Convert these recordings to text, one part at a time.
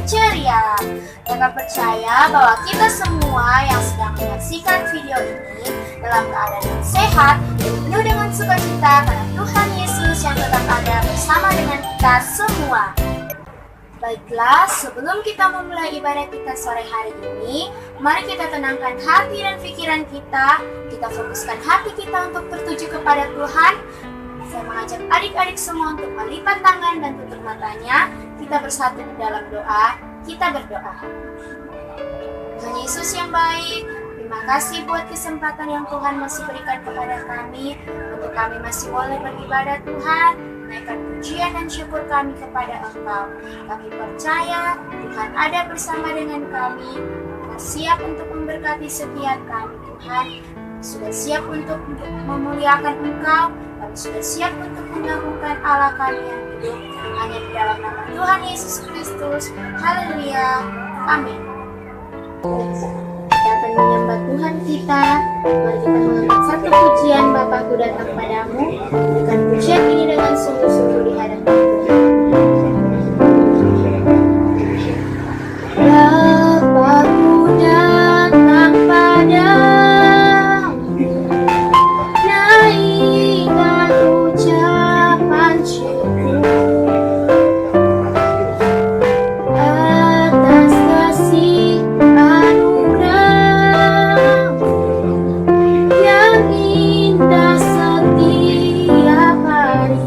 ceria. Kakak percaya bahwa kita semua yang sedang menyaksikan video ini dalam keadaan yang sehat dan penuh dengan sukacita karena Tuhan Yesus yang tetap ada bersama dengan kita semua. Baiklah, sebelum kita memulai ibadah kita sore hari ini, mari kita tenangkan hati dan pikiran kita. Kita fokuskan hati kita untuk tertuju kepada Tuhan. Saya mengajak adik-adik semua untuk melipat tangan dan tutup matanya. Kita bersatu di dalam doa. Kita berdoa. Tuhan Yesus yang baik, terima kasih buat kesempatan yang Tuhan masih berikan kepada kami. Untuk kami masih boleh beribadah Tuhan. Naikkan pujian dan syukur kami kepada Engkau. Kami percaya Tuhan ada bersama dengan kami. Kita siap untuk memberkati setiap kami Tuhan. Sudah siap untuk memuliakan Engkau. Kami sudah siap untuk mengagungkan Allah kami yang hidup. Hanya di dalam nama Tuhan Yesus Kristus. Haleluya. Amin. Kita akan menyembah Tuhan kita. Mari kita mengangkat satu pujian, Bapakku datang padamu. Berikan pujian ini dengan sungguh-sungguh di hadapan Tuhan. Bapakku datang padamu, naikkan ucapan syukur atas kasih yang indah setiap hari.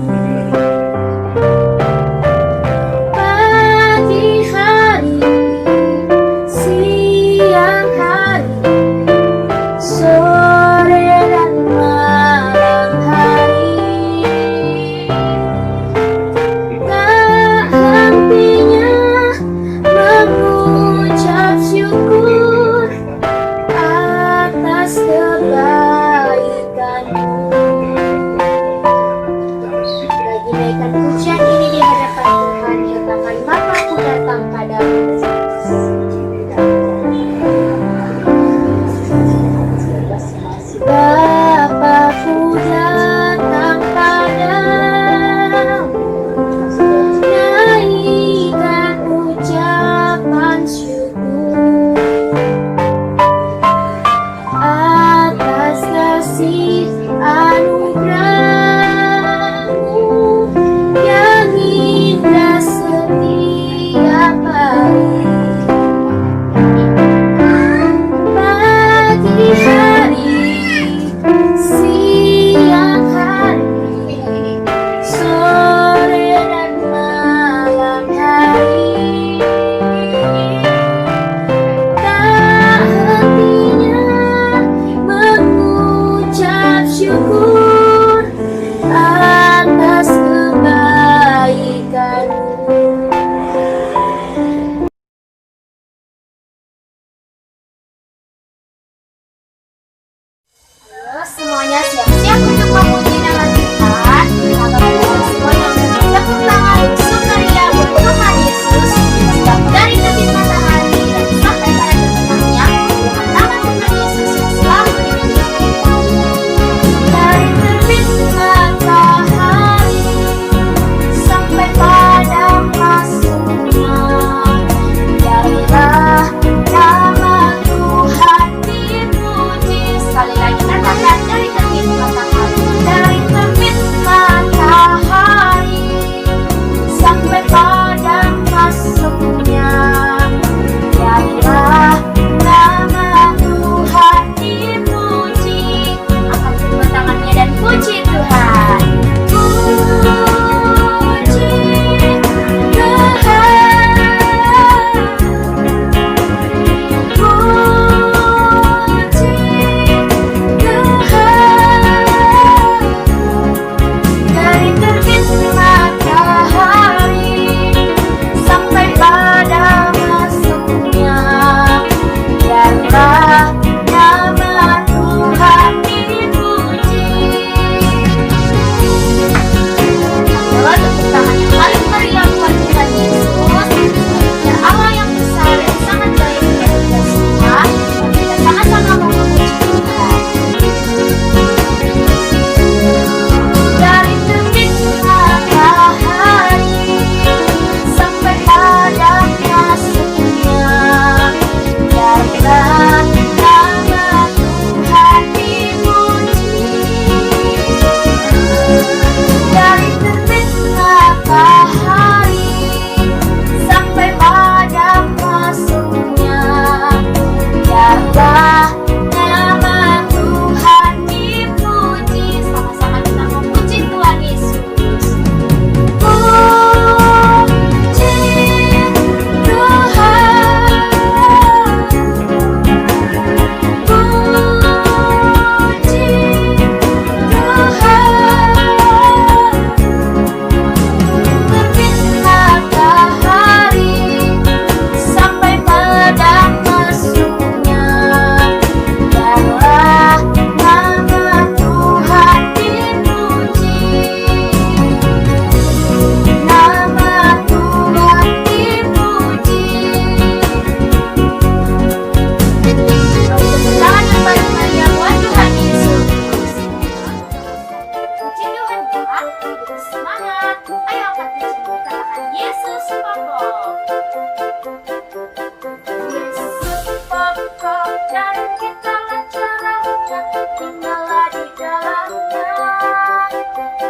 dan kitalah caranya, tinggallah di dalamnya.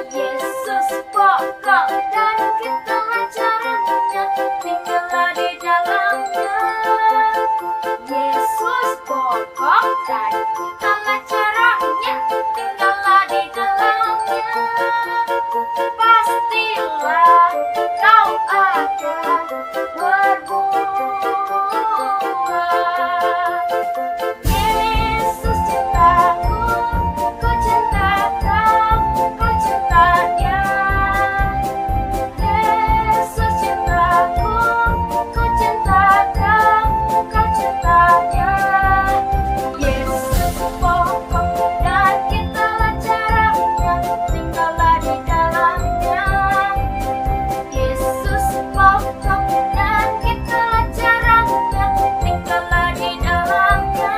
Yesus pokok dan kitalah caranya, tinggallah di dalamnya. Yesus pokok dan kitalah caranya, tinggallah di dalamnya. Pastilah kau akan berbuah. Yesus cintaku, ku cinta kau, ku cinta Dia. Yesus cintaku, ku cinta kau, ku cinta Dia. Yesus pokok dan kitalah caranya, tinggallah di dalamnya. Yesus pokok dan kitalah caranya, tinggallah di dalamnya.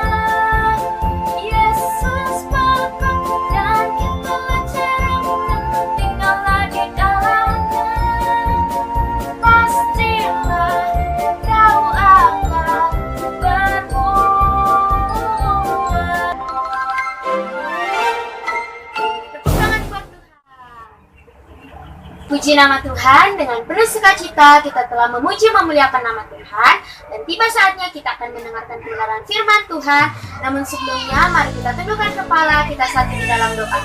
Yesus pokok dan kitalah caranya, tinggallah di dalamnya. Pastilah kau akan berbuah. Tepuk tangan buat Tuhan. Puji nama Tuhan, dengan penuh sukacita kita telah memuji memuliakan nama Tuhan. Dan tiba saatnya kita akan mendengarkan kebenaran firman Tuhan. Namun sebelumnya mari kita tundukkan kepala, kita satu di dalam doa.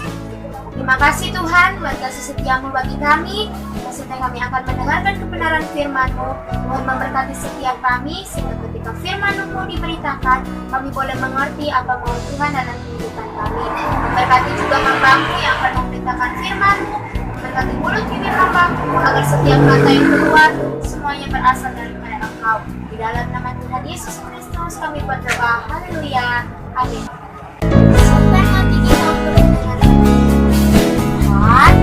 Terima kasih Tuhan buat kasih setiamu bagi kami. Sehingga kami akan mendengarkan kebenaran firman-Mu. Mohon memberkati setiap kami, sehingga ketika firman-Mu diberitakan, kami boleh mengerti apa mau Tuhan dalam kehidupan kami. Memberkati juga hamba-Mu yang akan memberitakan firman-Mu. Memberkati mulut bibir hamba-Mu, agar setiap kata yang keluar, semuanya berasal daripada Engkau. Di dalam nama Tuhan Yesus Kristus kami berdoa. Haleluya. Amin. Siapkan hati kita untuk mendengarkan Tuhan.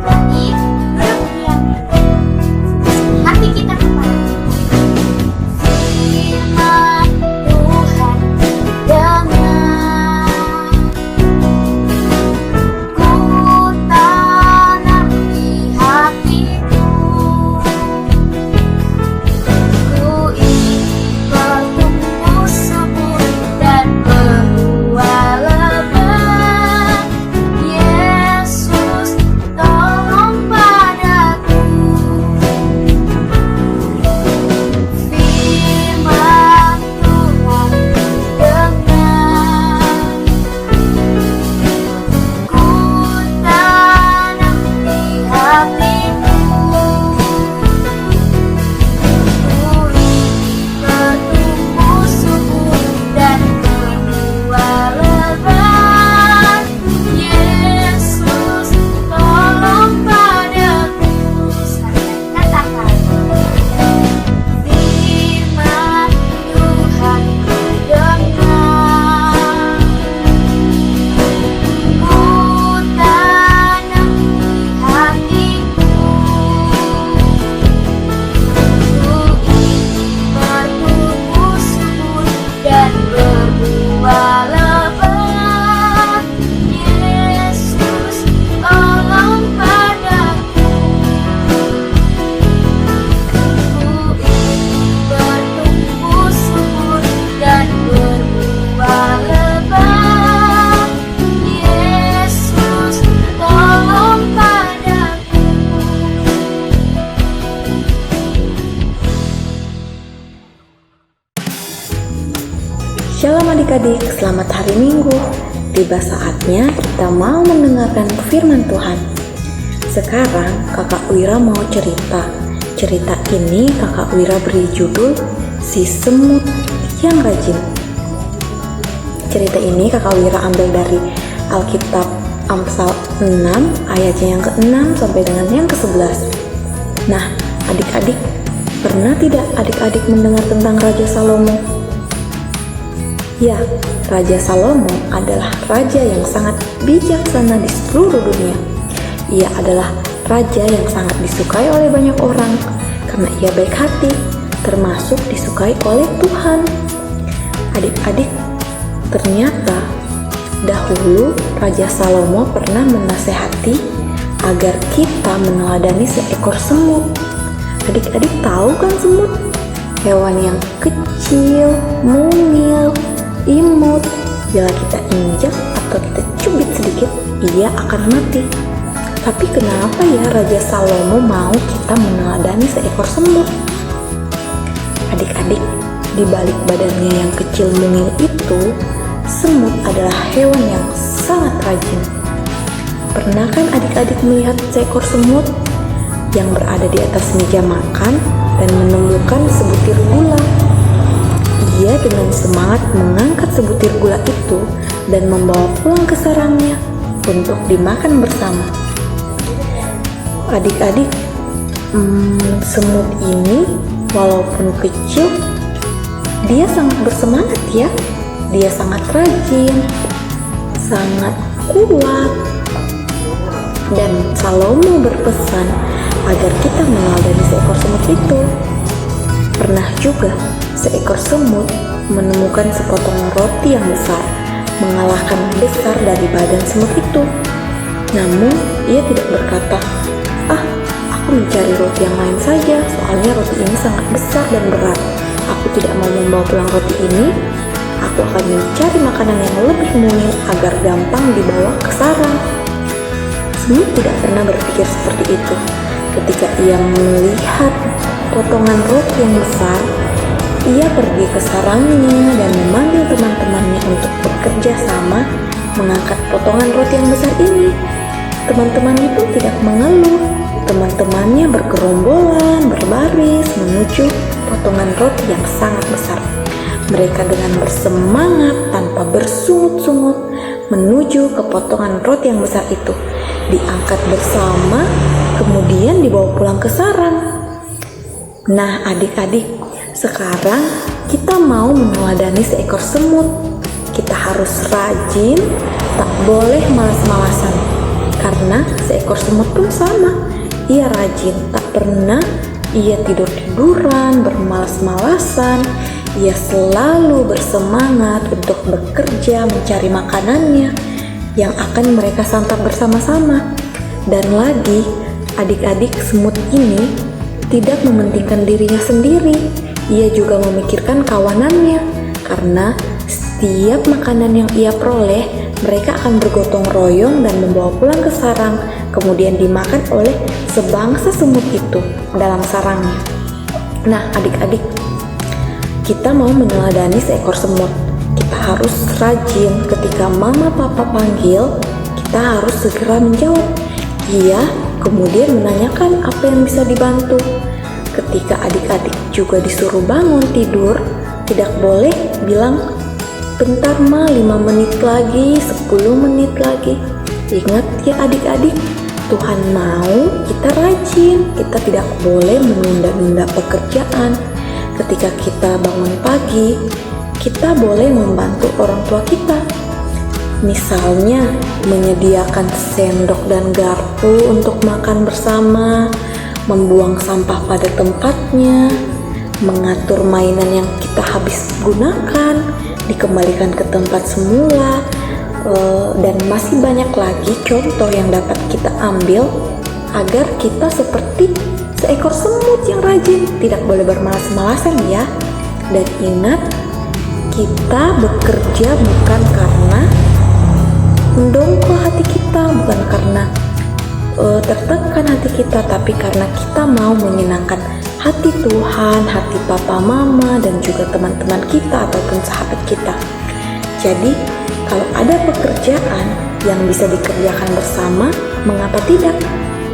Jadi, duduk diam. Hati kita kepada firman Tuhan dengar. Ku tanam di hatiku. Ku ingin bertumbuh subur dan berbuah lebat. Yesus tolong padaku. Firman Tuhan dengar. Ku tanam di hatiku. Ku ingin bertumbuh subur dan berbuah lebat. Yesus tolong padaku. Katakan firman Tuhan ku dengar. Ku tanam di hatiku. Ku ingin bertumbuh subur dan berbuah lebat. Yesus tolong padaku. Ku ingin bertumbuh subur dan berbuah lebat. Yesus tolong padaku. Shalom adik-adik, selamat hari Minggu. Tiba saatnya kita mau mendengarkan firman Tuhan. Sekarang kakak Wira mau cerita. Cerita ini kakak Wira beri judul Si Semut yang Rajin. Cerita ini kakak Wira ambil dari Alkitab Amsal 6 ayatnya yang ke-6 sampai dengan yang ke-11. Nah, adik-adik, pernah tidak adik-adik mendengar tentang Raja Salomo? Ya, Raja Salomo adalah raja yang sangat bijaksana di seluruh dunia. Ia adalah raja yang sangat disukai oleh banyak orang karena ia baik hati, termasuk disukai oleh Tuhan. Adik-adik, ternyata dahulu Raja Salomo pernah menasehati agar kita meneladani seekor semut. Adik-adik tahu kan semut? hewan yang kecil, mungil, imut. Bila kita injak atau kita cubit sedikit, ia akan mati. Tapi kenapa ya Raja Salomo mau kita meneladani seekor semut? Adik-adik, di balik badannya yang kecil mungil itu, semut adalah hewan yang sangat rajin. Pernah kan adik-adik melihat seekor semut yang berada di atas meja makan dan menemukan sebutir gula? Ia dengan semangat mengangkat sebutir gula itu dan membawa pulang ke sarangnya untuk dimakan bersama. Adik-adik, semut ini walaupun kecil, dia sangat bersemangat ya. Dia sangat rajin, sangat kuat. Dan Salomo berpesan agar kita meneladani seekor semut itu. Pernah juga seekor semut menemukan sepotong roti yang besar, mengalahkan besar dari badan semut itu. Namun ia tidak berkata, aku mencari roti yang lain saja, soalnya roti ini sangat besar dan berat. Aku tidak mau membawa pulang roti ini. Aku akan mencari makanan yang lebih mungil agar gampang dibawa ke sarang. Semut tidak pernah berpikir seperti itu. Ketika ia melihat potongan roti yang besar, ia pergi ke sarangnya dan memanggil teman-temannya untuk bekerja sama mengangkat potongan roti yang besar ini. Teman-temannya pun tidak mengeluh. Teman-temannya bergerombolan, berbaris menuju potongan roti yang sangat besar. Mereka dengan bersemangat tanpa bersungut-sungut menuju ke potongan roti yang besar itu. Diangkat bersama, kemudian dibawa pulang ke sarang. Nah adik-adik, sekarang kita mau meneladani seekor semut. Kita harus rajin, tak boleh malas-malasan. Karena seekor semut pun sama. Ia rajin, tak pernah ia tidur-tiduran, bermalas-malasan. Ia selalu bersemangat untuk bekerja mencari makanannya yang akan mereka santap bersama-sama. Dan lagi, adik-adik, semut ini tidak mementingkan dirinya sendiri. Ia juga memikirkan kawanannya, karena setiap makanan yang ia peroleh, mereka akan bergotong royong dan membawa pulang ke sarang, kemudian dimakan oleh sebangsa semut itu dalam sarangnya. Nah adik-adik, kita mau meneladani seekor semut. Kita harus rajin. Ketika mama papa panggil, kita harus segera menjawab. Ia kemudian menanyakan apa yang bisa dibantu. Ketika adik-adik juga disuruh bangun tidur, tidak boleh bilang, bentar ma, 5 menit lagi, 10 menit lagi. Ingat ya adik-adik, Tuhan mau kita rajin. Kita tidak boleh menunda-nunda pekerjaan. Ketika kita bangun pagi, kita boleh membantu orang tua kita. Misalnya, menyediakan sendok dan garpu untuk makan bersama, membuang sampah pada tempatnya, mengatur mainan yang kita habis gunakan, dikembalikan ke tempat semula, dan masih banyak lagi contoh yang dapat kita ambil agar kita seperti seekor semut yang rajin, tidak boleh bermalas-malasan ya. Dan ingat, kita bekerja bukan karena mendongkol hati kita, bukan karena tertekan hati kita, tapi karena kita mau menyenangkan hati Tuhan, hati papa mama, dan juga teman-teman kita ataupun sahabat kita. Jadi kalau ada pekerjaan yang bisa dikerjakan bersama, mengapa tidak?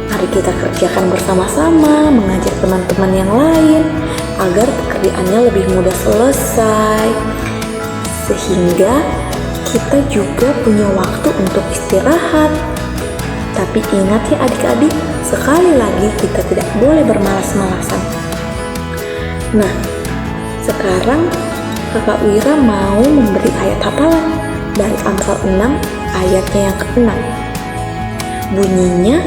Mari kita kerjakan bersama-sama, mengajak teman-teman yang lain agar pekerjaannya lebih mudah selesai, sehingga kita juga punya waktu untuk istirahat. Tapi ingat ya adik-adik, sekali lagi kita tidak boleh bermalas-malasan. Nah, sekarang Kakak Wira mau memberi ayat hafalan dari Amsal 6 ayatnya yang ke-6. Bunyinya,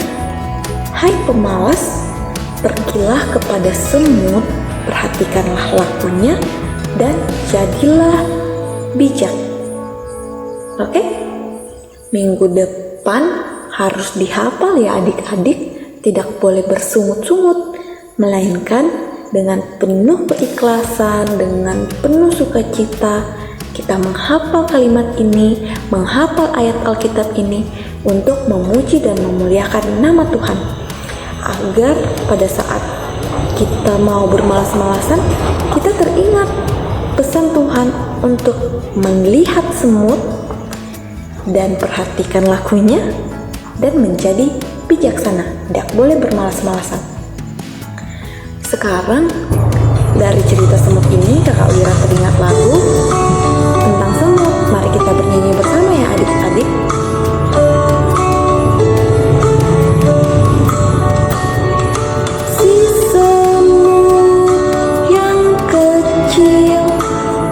hai pemalas, pergilah kepada semut, perhatikanlah lakunya, dan jadilah bijak. Oke? Minggu depan harus dihafal ya adik-adik, tidak boleh bersungut-sungut, melainkan dengan penuh keikhlasan, dengan penuh sukacita, kita menghafal kalimat ini, menghafal ayat Alkitab ini untuk memuji dan memuliakan nama Tuhan. Agar pada saat kita mau bermalas-malasan, kita teringat pesan Tuhan untuk melihat semut dan perhatikan lakunya dan menjadi bijaksana. Tidak boleh bermalas-malasan. Sekarang dari cerita semut ini Kakak Wira teringat lagu tentang semut. Mari kita bernyanyi bersama ya adik-adik. Si semut yang kecil,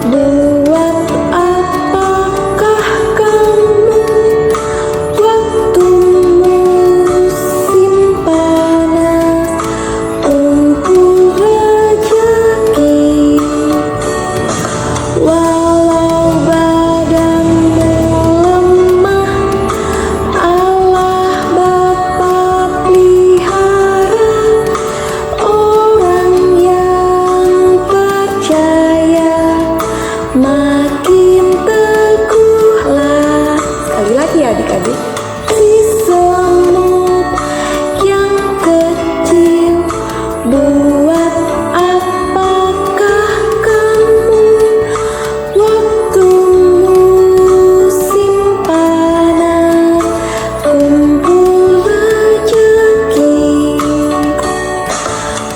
buat apakah kamu waktu musim panas kumpul rejeki? Walau badanmu lemah, Allah Bapa pelihara orang yang percaya, makin teguhlah. Sekali lagi ya adik-adik. Si semut yang kecil, buat apakah kamu waktu musim panas kumpul rejeki?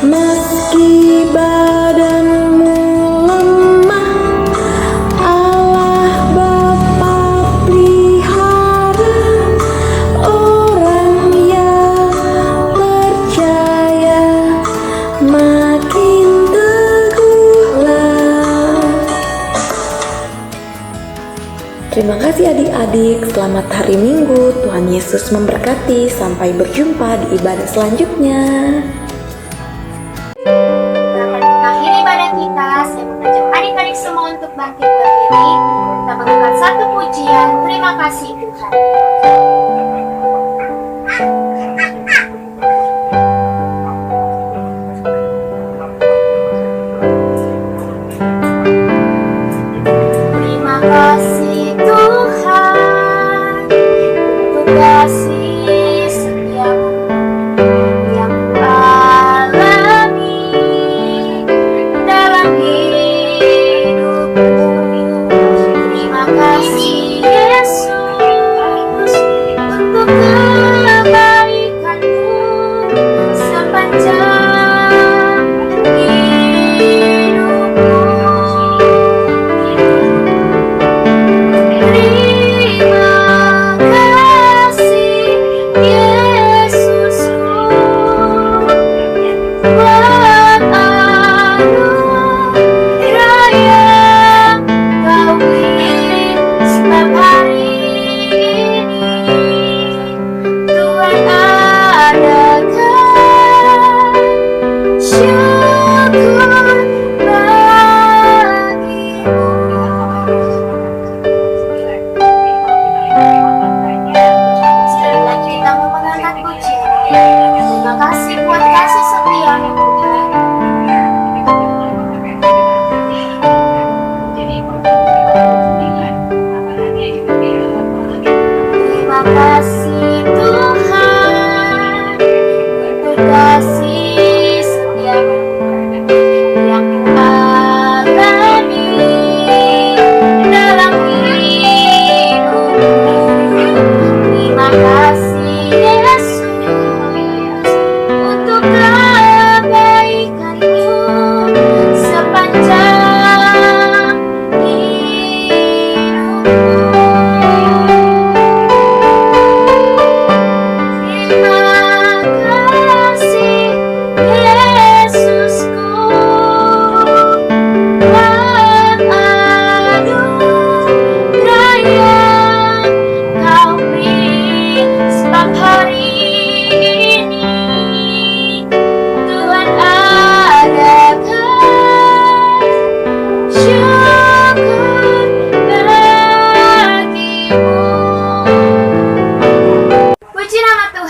Meski badanmu lemah, Allah Bapa pelihara orang yang percaya, makin teguhlah. Terima kasih adik-adik, selamat hari Minggu. Tuhan Yesus memberkati. Sampai berjumpa di ibadah selanjutnya. Akhir ibadah kita, saya mengajak adik-adik semua untuk bangkit berdiri. Kita mendengar satu pujian, terima kasih Tuhan. Terima kasih Tuhan untuk kasih setiamu yang ku alami dalam hidupku. Terima kasih Yesus untuk kebaikanmu sepanjang hidupku.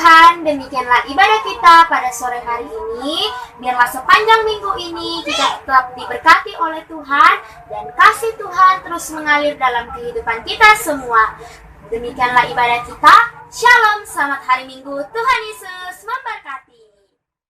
Tuhan, demikianlah ibadah kita pada sore hari ini. Biarlah sepanjang minggu ini kita tetap diberkati oleh Tuhan dan kasih Tuhan terus mengalir dalam kehidupan kita semua. Demikianlah ibadah kita. Shalom, selamat hari Minggu. Tuhan Yesus memberkati.